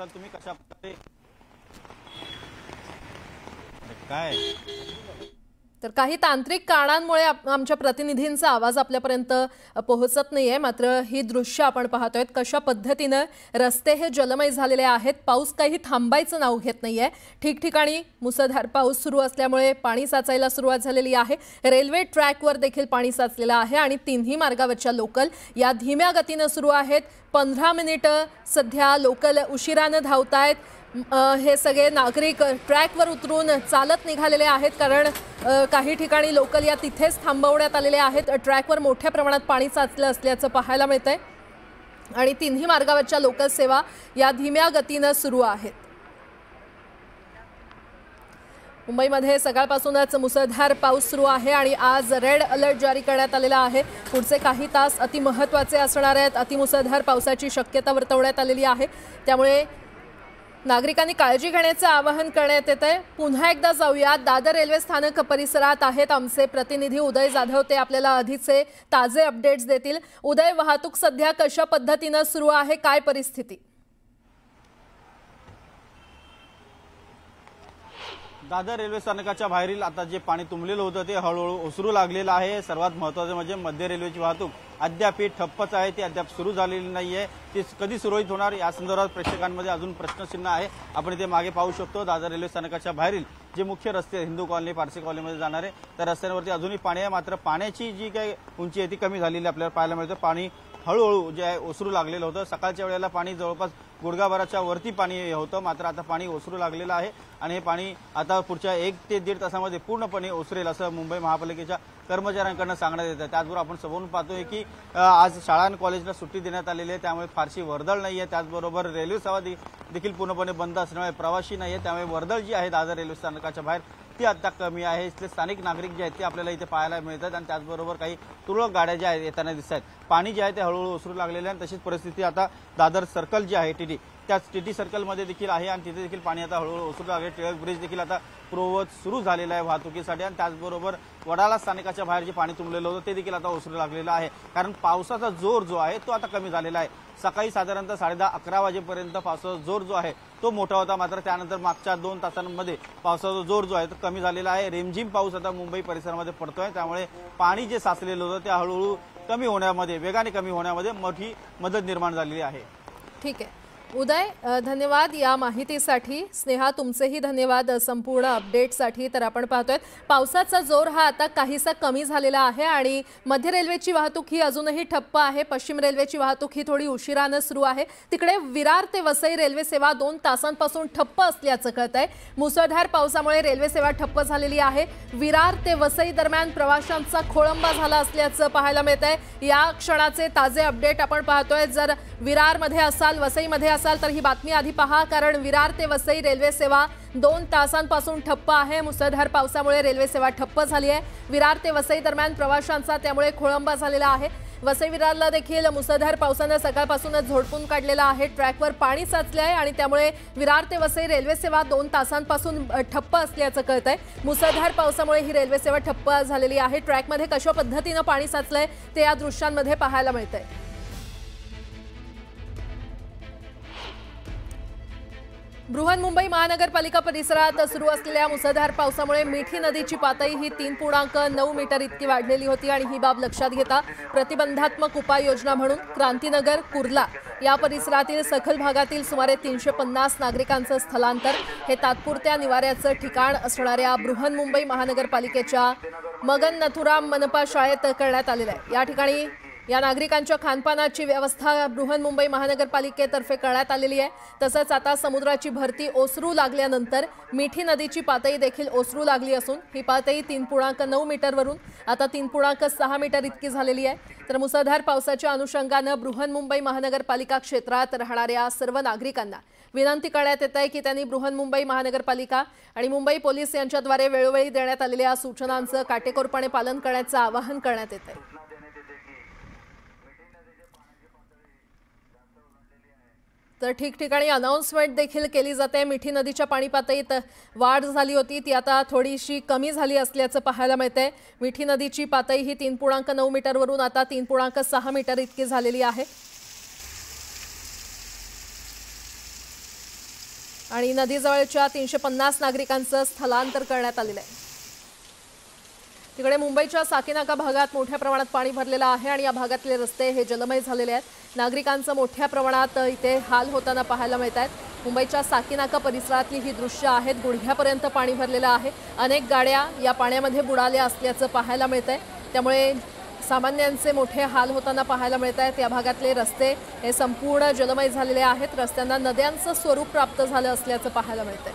असाल तुम्ही कशा प्रकारे काय तर काही तांत्रिक कारणांमुळे आमच्या प्रतिनिधींचा आवाज आपल्यापर्यंत पोहोचत नाहीये। मात्र ही दृश्य आपण पाहतोय कशा पद्धतीने रस्ते हे जलमय झालेले आहेत। पाऊस काही थांबायचं नाव घेत नाहीये। ठिकठिकाणी मुसळधार पाऊस सुरू असल्यामुळे पाणी साचायला सुरुवात झालेली आहे। रेल्वे ट्रॅकवर देखील पाणी साचलेलं आहे आणि तिन्ही मार्गावरच्या लोकल या धीम्या गतीने सुरू आहेत। 15 मिनिटं सध्या लोकल उशिराने धावतायत। हे सगळे नागरिक ट्रॅकवर उतरून चालत निघालेले आहेत कारण काही ठिकाणी लोकल या तिथेच थांबवण्यात आलेले आहेत। ट्रॅकवर मोठ्या प्रमाणात पाणी साचलं असल्याचं पाहायला मिळतंय आणि तिन्ही मार्गावरच्या लोकल सेवा या धीम्या गतीने सुरू आहेत। मुंबईमध्ये सकाळपासूनच मुसळधार पाऊस सुरू आहे आणि आज रेड अलर्ट जारी करण्यात आलेला आहे। पुढचे काही तास अतिमहत्त्वाचे असणार आहेत। अतिमुसळधार पावसाची शक्यता वर्तवण्यात आलेली आहे। त्यामुळे नागरिकांनी काळजी घेण्याचे आवाहन करण्यात येत आहे। पुन्हा एकदा जाऊया, दादर रेल्वे स्थानक परिसरात आहेत आमचे प्रतिनिधी उदय जाधव। ते आपल्याला अधिकचे ताजे अपडेट्स देतील। उदय, वाहतूक सध्या कशा पद्धतीने सुरू आहे, काय परिस्थिती? दादर रेल्वे स्थानकाच्या बाहेरील आता जे पाणी तुंबलेलं होतं ते हळूहळू ओसरू लागलेलं आहे। सर्वात महत्त्वाचं म्हणजे मध्य रेल्वेची वाहतूक अद्याप ठप्पच आहे, ती अद्याप सुरू झालेली नाहीये। ती कधी सुरळीत होणार या संदर्भात प्रेक्षकांमध्ये अजून प्रश्नचिन्ह आहे। आपण इथे मागे पाहू शकतो दादर रेल्वे स्थानकाच्या बाहेरील जे मुख्य रस्ते हिंदू कॉलनी पारसी कॉलनीमध्ये जाणारे त्या रस्त्यांवरती अजूनही पाणी आहे। मात्र पाण्याची जी काही उंची आहे ती कमी झालेली आपल्याला पाहायला मिळतं। पाणी हळूहळू जे आहे ओसरू लागलेलं होतं। सकाळच्या वेळेला पाणी जवळपास गुडघाभराच्या वरती पाणी होतं, मात्र आता पाणी ओसरू लागलेलं आहे आणि हे पाणी आता पुढच्या 1 ते 1.5 तासामध्ये पूर्णपणे ओसरेल असं मुंबई महापालिकेच्या कर्मचाऱ्यांकडून सांगण्यात येतं। त्याचबरोबर आपण समोरून पाहतोय की आज शाळा आणि कॉलेजला सुट्टी देण्यात आलेली आहे, त्यामुळे फारशी वर्दळ नाहीये। त्याचबरोबर रेल्वे सेवा देखील पूर्णपणे बंद असल्यामुळे प्रवासी नाहीये, त्यामुळे वर्दळ जी आहे दादर रेल्वे स्थानकाच्या बाहेर ती आता कमी आहे। इथले स्थानिक नागरिक जे आहेत ते आपल्याला इथे पाहायला मिळतात आणि त्याचबरोबर काही तुरळक गाड्या ज्या आहेत येताना दिसत आहेत। पाणी जे आहे ते हळूहळू ओसरू लागलेले आहे। तशीच परिस्थिती आता दादर सर्कल जी आहे टीटी त्याच टीटी सर्कलमध्ये देखील आहे आणि तिथे देखील पाणी आता हळूहळू ओसरू लागले। टिळक ब्रिज देखील आता पूर्ववत सुरू झालेला आहे वाहतुकीसाठी आणि त्याचबरोबर वडाळा स्थानकाच्या बाहेर जे पाणी तुंबलेलं होतं ते देखील आता ओसरू लागलेलं आहे, कारण पावसाचा जोर जो आहे तो आता कमी झालेला आहे। सकाळी साधारणतः 10:30-11 वाजेपर्यंत पावसाचा जोर जो आहे तो मोठा होता, मात्र त्यानंतर मागच्या 2 तासांमध्ये पावसाचा जोर जो आहे तो कमी झालेला आहे। रिमझिम पाऊस आता मुंबई परिसरामध्ये पडतोय, त्यामुळे पाणी जे साचलेलं होतं ते हळूहळू कमी होण्यामध्ये वेगाने कमी होण्यामध्ये मोठी मदत निर्माण झालेली आहे। ठीक आहे उदय, धन्यवाद या माहितीसाठी। स्नेहा, तुमचेही धन्यवाद संपूर्ण अपडेटसाठी। तर आपण पाहतोय पावसाचा जोर हा आता काहीसा कमी झालेला आहे आणि मध्य रेल्वेची वाहतूक ही अजूनही ठप्प आहे। पश्चिम रेल्वेची वाहतूक ही थोडी उशिराने सुरू आहे। तिकडे विरार ते वसई रेल्वे सेवा 2 तासांपासून ठप्प असल्याचं कळतंय। मुसळधार पावसामुळे रेल्वे सेवा ठप्प झालेली आहे। विरार ते वसई दरम्यान प्रवाशांचा खोळंबा झाला असल्याचं पाहायला मिळतंय। या क्षणाचे ताजे अपडेट आपण पाहतोय। जर विरारमध्ये असाल, वसईमध्ये असाल तर ही बातमी आधी पहा, कारण विरार ते वसई रेल्वे सेवा 2 तासांपासून ठप्प आहे। मुसळधार पावसामुळे रेल्वे सेवा ठप्प झाली आहे। विरार ते वसई दरम्यान प्रवाशांचा त्यामुळे खोळंबा झालेला आहे। वसई विरारला देखील मुसळधार पावसाने सकाळपासूनच झोडपून काढलेला आहे। ट्रॅकवर पाणी साचले आहे आणि त्यामुळे विरार ते वसई रेल्वे सेवा 2 तासांपासून ठप्प असल्याचं कळतंय। मुसळधार पावसामुळे ही रेल्वे सेवा ठप्प झालेली आहे। ट्रॅकमध्ये कशा पद्धतीने पाणी साचलंय ते या दृश्यांमध्ये पाहायला मिळतंय। बृहन्मुंबई महानगरपालिका परिसरात सुरू असलेल्या मुसळधार पावसामुळे मिठी नदीची पातळी ही 3.9 मीटर इतकी वाढलेली होती आणि ही बाब लक्षात घेता प्रतिबंधात्मक उपाययोजना म्हणून क्रांतीनगर, कुर्ला या परिसरातील सखल भागातील सुमारे 350 नागरिकांचं स्थलांतर हे तात्पुरत्या निवाऱ्याचं ठिकाण असणाऱ्या बृहन्मुंबई महानगरपालिकेच्या मगन नथुराम मनपा शाळेत करण्यात आलेलं आहे। या ठिकाणी या नागरिकांच्या खानपानाची व्यवस्था बृहन्मुंबई महानगरपालिकेतर्फे करण्यात आलेली आहे। तसंच आता समुद्राची भरती ओसरू लागल्यानंतर मिठी नदीची पातळी देखील ओसरू लागली असून ही पातळी 3.9 मीटरवरून आता 3.6 मीटर इतकी झालेली आहे। तर मुसळधार पावसाच्या अनुषंगाने बृहन्मुंबई महानगरपालिका क्षेत्रात राहणाऱ्या सर्व नागरिकांना विनंती करण्यात येत आहे की त्यांनी बृहन्मुंबई महानगरपालिका आणि मुंबई पोलीस यांच्याद्वारे वेळोवेळी देण्यात आलेल्या सूचनांचं काटेकोरपणे पालन करण्याचं आवाहन करण्यात येत आहे। तर ठिकठिकाणी अनाउन्समेंट देखील केली जाते। मिठी नदीच्या पाणी पातळीत वाढ झाली होती, ती आता थोडीशी कमी झाली असल्याचं पाहायला मिळतंय। मिठी नदीची पातळी ही 3.9 मीटरवरून आता 3.6 मीटर इतकी झालेली आहे। आणि नदीजवळच्या 350 नागरिकांचं स्थलांतर करण्यात आलेलं आहे। तिकडे मुंबईच्या साकीनाका भागात मोठ्या प्रमाणात पाणी भरलेलं आहे आणि या भागातले रस्ते हे जलमय झालेले आहेत। नागरिकांचं मोठ्या प्रमाणात इथे हाल होताना पाहायला मिळत आहेत। मुंबईच्या साकीनाका परिसरातली ही दृश्य आहेत। गुडघ्यापर्यंत पाणी भरलेलं आहे। अनेक गाड्या या पाण्यामध्ये बुडाल्या असल्याचं पाहायला मिळतंय। त्यामुळे सामान्यांचे मोठे हाल होताना पाहायला मिळत आहेत। या भागातले रस्ते हे संपूर्ण जलमय झालेले आहेत। रस्त्यांना नद्यांचं स्वरूप प्राप्त झालं असल्याचं पाहायला मिळतंय।